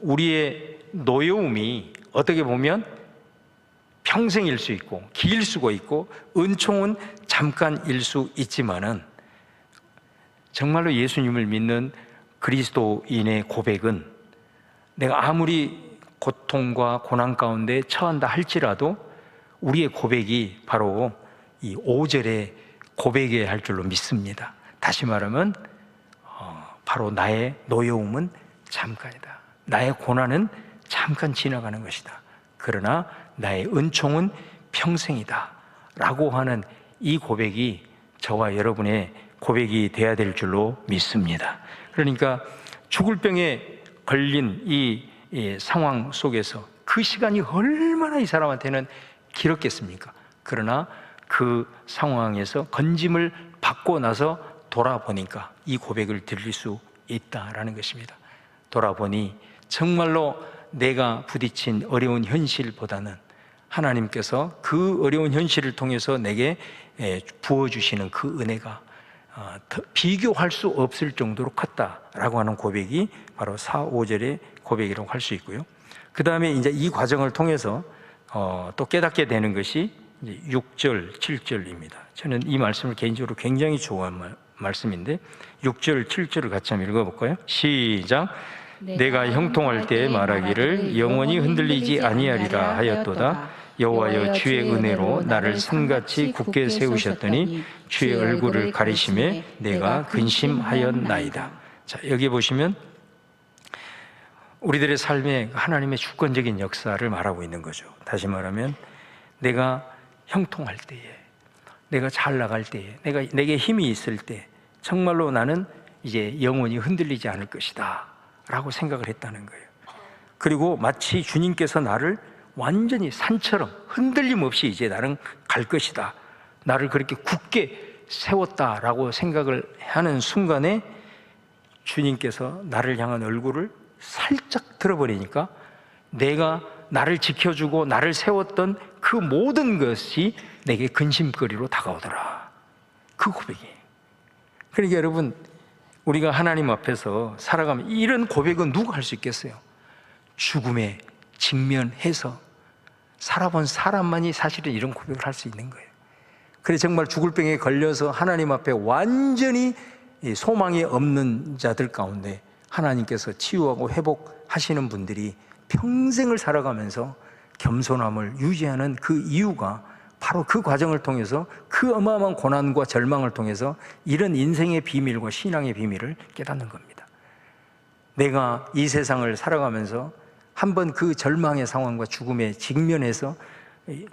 우리의 노여움이 어떻게 보면 평생일 수 있고 길 수가 있고 은총은 잠깐일 수 있지만은 정말로 예수님을 믿는 그리스도인의 고백은 내가 아무리 고통과 고난 가운데 처한다 할지라도 우리의 고백이 바로 이 5절의 고백이어야 할 줄로 믿습니다. 다시 말하면 바로 나의 노여움은 잠깐이다. 나의 고난은 잠깐 지나가는 것이다. 그러나 나의 은총은 평생이다 라고 하는 이 고백이 저와 여러분의 고백이 돼야 될 줄로 믿습니다. 그러니까 죽을 병에 걸린 이 상황 속에서 그 시간이 얼마나 이 사람한테는 길었겠습니까? 그러나 그 상황에서 건짐을 받고 나서 돌아보니까 이 고백을 드릴 수 있다라는 것입니다. 돌아보니 정말로 내가 부딪힌 어려운 현실보다는 하나님께서 그 어려운 현실을 통해서 내게 부어주시는 그 은혜가 비교할 수 없을 정도로 컸다라고 하는 고백이 바로 4, 5절의 고백이라고 할 수 있고요. 그 다음에 이제 이 과정을 통해서 또 깨닫게 되는 것이 이제 6절, 7절입니다. 저는 이 말씀을 개인적으로 굉장히 좋아하는 말씀인데 6절, 7절을 같이 한번 읽어볼까요? 시작. 내가 형통할 때 말하기를 영원히 흔들리지 아니하리라 하였도다. 여호와여 주의 은혜로 나를 산같이 굳게 세우셨더니 주의 얼굴을 가리심에 내가 근심하였나이다. 자, 여기 보시면 우리들의 삶에 하나님의 주권적인 역사를 말하고 있는 거죠. 다시 말하면 내가 형통할 때에, 내가 잘 나갈 때에, 내게 힘이 있을 때 정말로 나는 이제 영원히 흔들리지 않을 것이다 라고 생각을 했다는 거예요. 그리고 마치 주님께서 나를 완전히 산처럼 흔들림 없이 이제 나는 갈 것이다, 나를 그렇게 굳게 세웠다라고 생각을 하는 순간에 주님께서 나를 향한 얼굴을 살짝 들어버리니까 내가 나를 지켜주고 나를 세웠던 그 모든 것이 내게 근심거리로 다가오더라. 그 고백이에요. 그러니까 여러분, 우리가 하나님 앞에서 살아가면 이런 고백은 누가 할 수 있겠어요? 죽음에 직면해서 살아본 사람만이 사실은 이런 고백을 할 수 있는 거예요. 그래서 정말 죽을 병에 걸려서 하나님 앞에 완전히 소망이 없는 자들 가운데 하나님께서 치유하고 회복하시는 분들이 평생을 살아가면서 겸손함을 유지하는 그 이유가 바로 그 과정을 통해서 그 어마어마한 고난과 절망을 통해서 이런 인생의 비밀과 신앙의 비밀을 깨닫는 겁니다. 내가 이 세상을 살아가면서 한번 그 절망의 상황과 죽음에 직면해서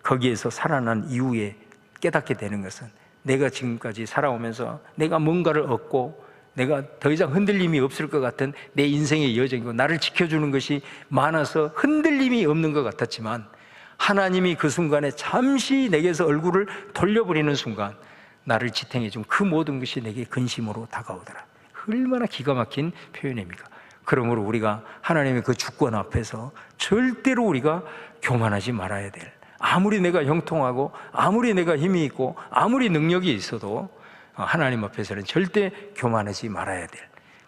거기에서 살아난 이후에 깨닫게 되는 것은 내가 지금까지 살아오면서 내가 뭔가를 얻고 내가 더 이상 흔들림이 없을 것 같은 내 인생의 여정이고 나를 지켜주는 것이 많아서 흔들림이 없는 것 같았지만 하나님이 그 순간에 잠시 내게서 얼굴을 돌려버리는 순간 나를 지탱해준 그 모든 것이 내게 근심으로 다가오더라. 얼마나 기가 막힌 표현입니까? 그러므로 우리가 하나님의 그 주권 앞에서 절대로 우리가 교만하지 말아야 될, 아무리 내가 형통하고 아무리 내가 힘이 있고 아무리 능력이 있어도 하나님 앞에서는 절대 교만하지 말아야 될,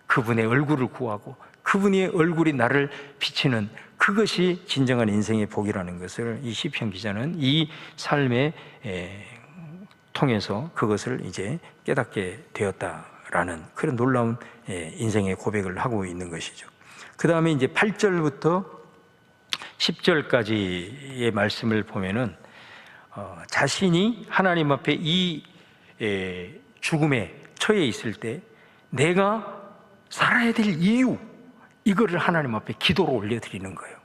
그분의 얼굴을 구하고 그분의 얼굴이 나를 비치는 그것이 진정한 인생의 복이라는 것을 이 시편 기자는 이 삶에 통해서 그것을 이제 깨닫게 되었다라는 그런 놀라운 인생의 고백을 하고 있는 것이죠. 그 다음에 이제 8절부터 10절까지의 말씀을 보면은 자신이 하나님 앞에 이 죽음에 처해 있을 때 내가 살아야 될 이유, 이거를 하나님 앞에 기도로 올려드리는 거예요.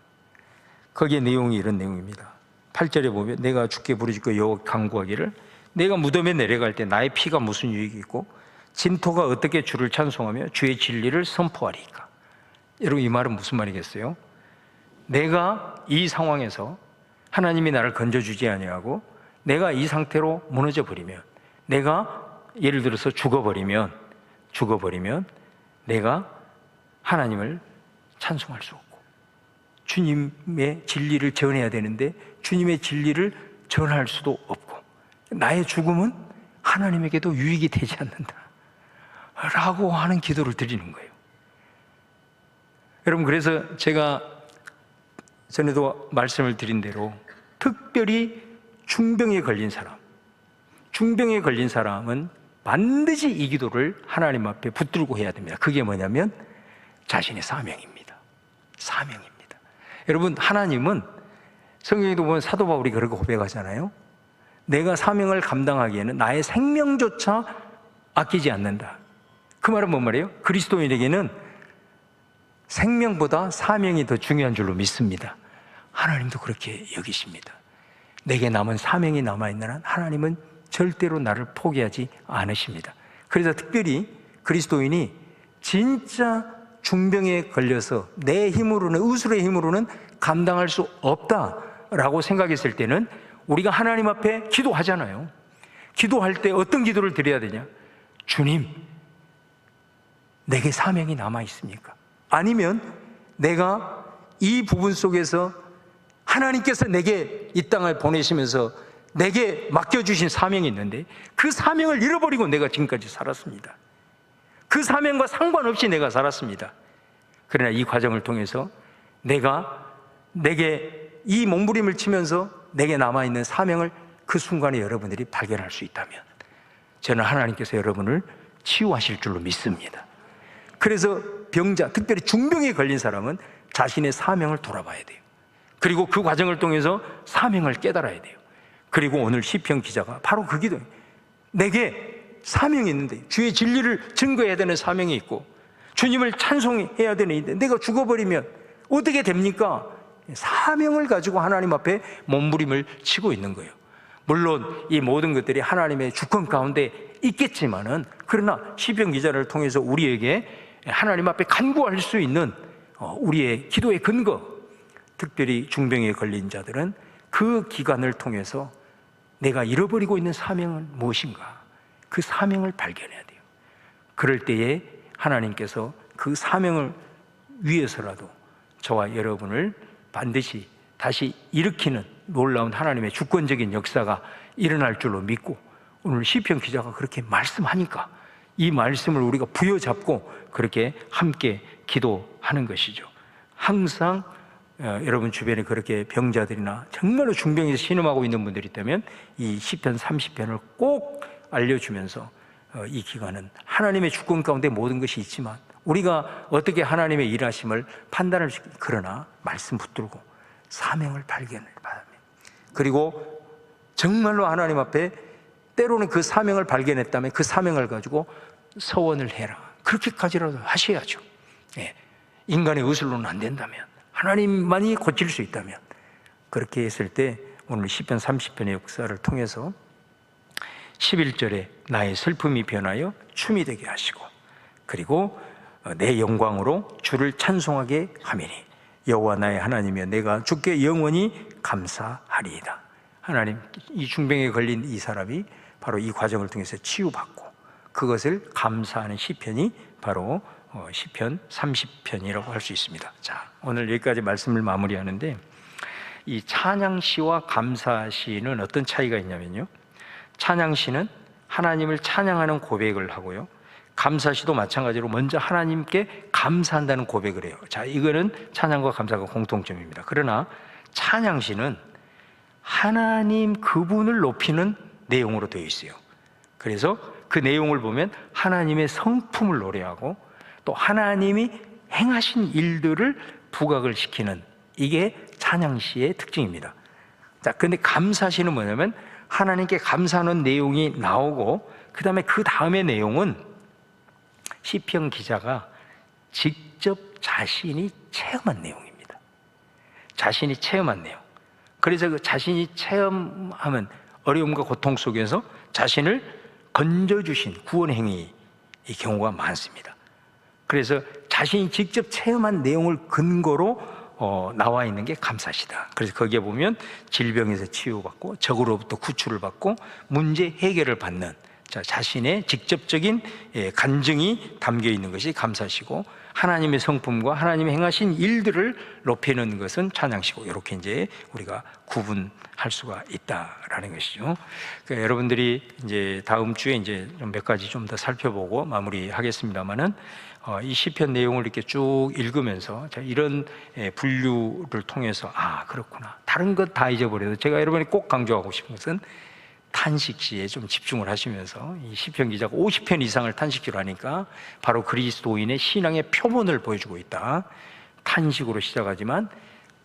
거기에 내용이 이런 내용입니다. 8절에 보면 내가 주께 부르짖고 여호와 간구하기를 내가 무덤에 내려갈 때 나의 피가 무슨 유익이 있고 진토가 어떻게 주를 찬송하며 주의 진리를 선포하리까. 여러분, 이 말은 무슨 말이겠어요? 내가 이 상황에서 하나님이 나를 건져주지 아니하고 내가 이 상태로 무너져 버리면, 내가 예를 들어서 죽어버리면 내가 하나님을 찬송할 수 없고 주님의 진리를 전해야 되는데 주님의 진리를 전할 수도 없고 나의 죽음은 하나님에게도 유익이 되지 않는다 라고 하는 기도를 드리는 거예요. 여러분, 그래서 제가 전에도 말씀을 드린 대로 특별히 중병에 걸린 사람은 반드시 이 기도를 하나님 앞에 붙들고 해야 됩니다. 그게 뭐냐면 자신의 사명입니다. 여러분, 하나님은 성경에도 보면 사도 바울이 그렇게 고백하잖아요. 내가 사명을 감당하기에는 나의 생명조차 아끼지 않는다. 그 말은 뭔 말이에요? 그리스도인에게는 생명보다 사명이 더 중요한 줄로 믿습니다. 하나님도 그렇게 여기십니다. 내게 남은 사명이 남아있는 한 하나님은 절대로 나를 포기하지 않으십니다. 그래서 특별히 그리스도인이 진짜 중병에 걸려서 내 힘으로는, 의술의 힘으로는 감당할 수 없다라고 생각했을 때는 우리가 하나님 앞에 기도하잖아요. 기도할 때 어떤 기도를 드려야 되냐? 주님, 내게 사명이 남아 있습니까? 아니면 내가 이 부분 속에서 하나님께서 내게 이 땅을 보내시면서 내게 맡겨주신 사명이 있는데 그 사명을 잃어버리고 내가 지금까지 살았습니다. 그 사명과 상관없이 내가 살았습니다. 그러나 이 과정을 통해서 내게 이 몸부림을 치면서 내게 남아있는 사명을 그 순간에 여러분들이 발견할 수 있다면 저는 하나님께서 여러분을 치유하실 줄로 믿습니다. 그래서 병자, 특별히 중병에 걸린 사람은 자신의 사명을 돌아봐야 돼요. 그리고 그 과정을 통해서 사명을 깨달아야 돼요. 그리고 오늘 시편 기자가 바로 그 기도예요. 내게 사명이 있는데, 주의 진리를 증거해야 되는 사명이 있고 주님을 찬송해야 되는데 내가 죽어버리면 어떻게 됩니까? 사명을 가지고 하나님 앞에 몸부림을 치고 있는 거예요. 물론 이 모든 것들이 하나님의 주권 가운데 있겠지만은, 그러나 시편 기자를 통해서 우리에게 하나님 앞에 간구할 수 있는 우리의 기도의 근거, 특별히 중병에 걸린 자들은 그 기간을 통해서 내가 잃어버리고 있는 사명은 무엇인가, 그 사명을 발견해야 돼요. 그럴 때에 하나님께서 그 사명을 위해서라도 저와 여러분을 반드시 다시 일으키는 놀라운 하나님의 주권적인 역사가 일어날 줄로 믿고, 오늘 시편 기자가 그렇게 말씀하니까 이 말씀을 우리가 부여잡고 그렇게 함께 기도하는 것이죠. 항상 여러분 주변에 그렇게 병자들이나 정말로 중병에서 신음하고 있는 분들이 있다면 이 시편 30편을 꼭 알려주면서 이 기간은 하나님의 주권 가운데 모든 것이 있지만 우리가 어떻게 하나님의 일하심을 판단할 수 있고, 그러나 말씀 붙들고 사명을 발견을 받으면, 그리고 정말로 하나님 앞에 때로는 그 사명을 발견했다면 그 사명을 가지고 서원을 해라, 그렇게까지라도 하셔야죠. 인간의 의술로는 안 된다면, 하나님만이 고칠 수 있다면, 그렇게 했을 때 오늘 시편 30편의 역사를 통해서 11절에 나의 슬픔이 변하여 춤이 되게 하시고, 그리고 내 영광으로 주를 찬송하게 하미니 여호와 나의 하나님이여 내가 주께 영원히 감사하리이다. 하나님, 이 중병에 걸린 이 사람이 바로 이 과정을 통해서 치유받고 그것을 감사하는 시편이 바로 시편 30편이라고 할 수 있습니다. 자, 오늘 여기까지 말씀을 마무리하는데, 이 찬양시와 감사시는 어떤 차이가 있냐면요, 찬양시는 하나님을 찬양하는 고백을 하고요, 감사시도 마찬가지로 먼저 하나님께 감사한다는 고백을 해요. 자, 이거는 찬양과 감사가 공통점입니다. 그러나 찬양시는 하나님 그분을 높이는 내용으로 되어 있어요. 그래서 그 내용을 보면 하나님의 성품을 노래하고 또 하나님이 행하신 일들을 부각을 시키는, 이게 찬양시의 특징입니다. 자, 근데 감사시는 뭐냐면 하나님께 감사하는 내용이 나오고 그 다음의 내용은 시편 기자가 직접 자신이 체험한 내용입니다. 자신이 체험한 내용. 그래서 그 자신이 체험하면 어려움과 고통 속에서 자신을 건져주신 구원 행위의 경우가 많습니다. 그래서 자신이 직접 체험한 내용을 근거로 나와 있는 게 감사시다. 그래서 거기에 보면 질병에서 치유받고 적으로부터 구출을 받고 문제 해결을 받는 자신의 직접적인 간증이 담겨 있는 것이 감사시고, 하나님의 성품과 하나님이 행하신 일들을 높이는 것은 찬양시고, 이렇게 이제 우리가 구분할 수가 있다라는 것이죠. 그러니까 여러분들이 이제 다음 주에 이제 좀 몇 가지 좀 더 살펴보고 마무리하겠습니다만은, 이 시편 내용을 이렇게 쭉 읽으면서 제가 이런 분류를 통해서 그렇구나, 다른 것 다 잊어버려도 제가 여러분이 꼭 강조하고 싶은 것은 탄식시에 좀 집중을 하시면서, 이 시편 기자가 50편 이상을 탄식시로 하니까 바로 그리스도인의 신앙의 표본을 보여주고 있다. 탄식으로 시작하지만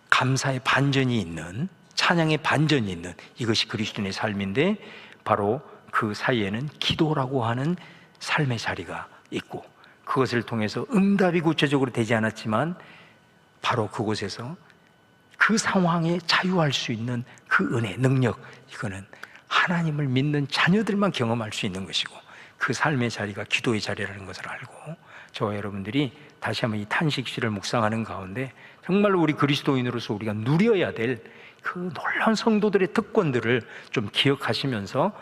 감사의 반전이 있는, 찬양의 반전이 있는, 이것이 그리스도인의 삶인데, 바로 그 사이에는 기도라고 하는 삶의 자리가 있고, 그것을 통해서 응답이 구체적으로 되지 않았지만 바로 그곳에서 그 상황에 자유할 수 있는 그 은혜, 능력, 이거는 하나님을 믿는 자녀들만 경험할 수 있는 것이고, 그 삶의 자리가 기도의 자리라는 것을 알고, 저와 여러분들이 다시 한번 이 탄식시를 묵상하는 가운데 정말로 우리 그리스도인으로서 우리가 누려야 될 그 놀라운 성도들의 특권들을 좀 기억하시면서,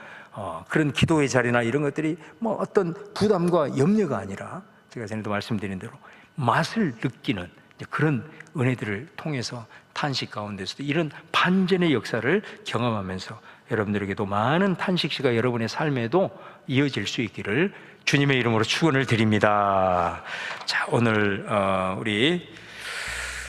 그런 기도의 자리나 이런 것들이 뭐 어떤 부담과 염려가 아니라, 제가 전에도 말씀드린 대로 맛을 느끼는 그런 은혜들을 통해서 탄식 가운데서도 이런 반전의 역사를 경험하면서 여러분들에게도 많은 탄식시가 여러분의 삶에도 이어질 수 있기를 주님의 이름으로 축원을 드립니다. 자, 오늘 우리